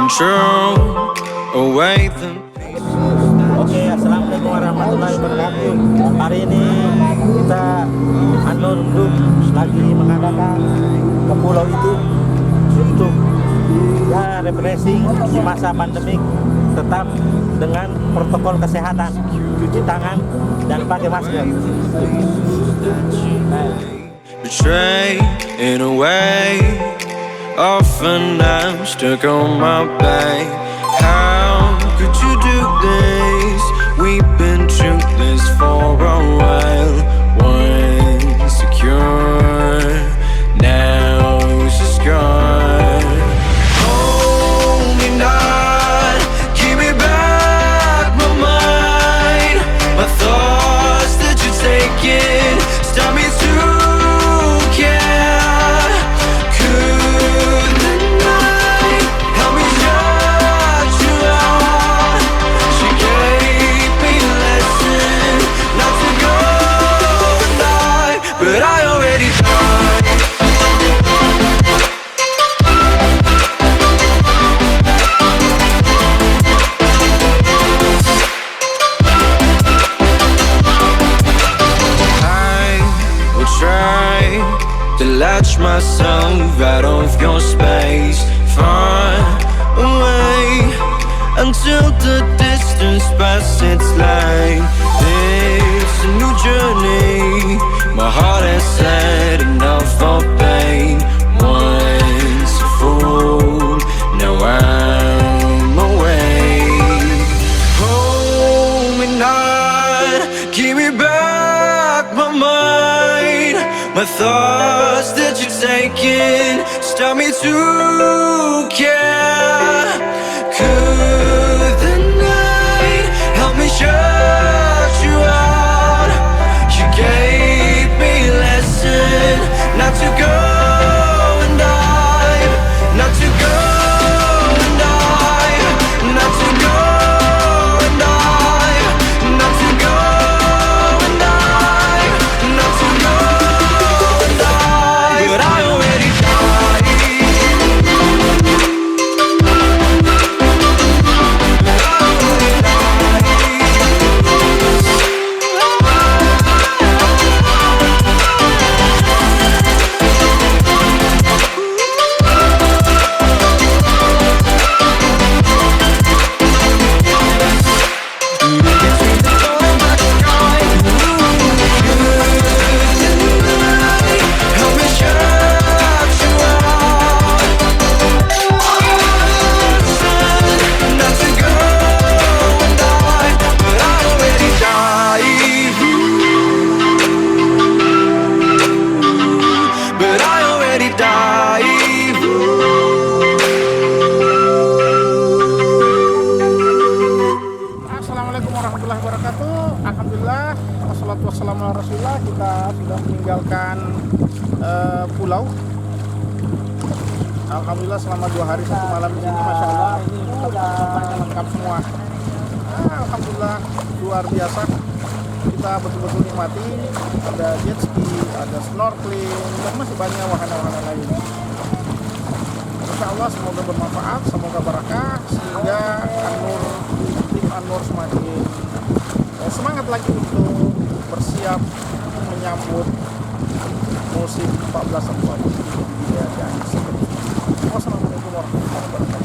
control away the Oke, assalamualaikum warahmatullahi wabarakatuh. Hari ini kita Anur Group lagi mengadakan ke pulau itu untuk ya refreshing di masa pandemik, tetap dengan protokol kesehatan, cuci tangan dan pakai masker. betray in a way. Often I'm stuck on my back. How could you do this? We've been through this for a while. Once secure, now it's just gone. Hold me not, give me back my mind. My thoughts that you're taking, stop me to care. Could the night help me shut you out? She gave me a lesson not to go and die, but I already died. I will try to latch myself out of your space, far away, until the distance passes. It's like it's a new journey. My heart has had enough of pain. Once a fool, now I'm away. Hold me not, give me back my mind. My thoughts that you're taking, stop me to care. Could the night help me shut you out? You gave me a lesson not to go and dive, not to go and dive, not to go and dive, not to go and dive, not to go and dive. But I already died. Help me shut you out. Not to go and die, but I already died. But I already died. Assalamualaikum warahmatullahi wabarakatuh. Alhamdulillah, wassalatu wassalamu ala rasulillah. Kita sudah meninggalkan pulau. Alhamdulillah selama 2 hari 1 malam di sini, masya Allah, ini pesertanya lengkap semua. Alhamdulillah luar biasa. Kita betul-betul nikmati. Ada jet ski, ada snorkeling, dan masih banyak wahana-wahana lain. Insya Allah semoga bermanfaat, semoga barakah, sehingga tim Anur semakin semangat lagi untuk bersiap menyambut musim 14 Agustus. Wassalamualaikum warahmatullahi wabarakatuh.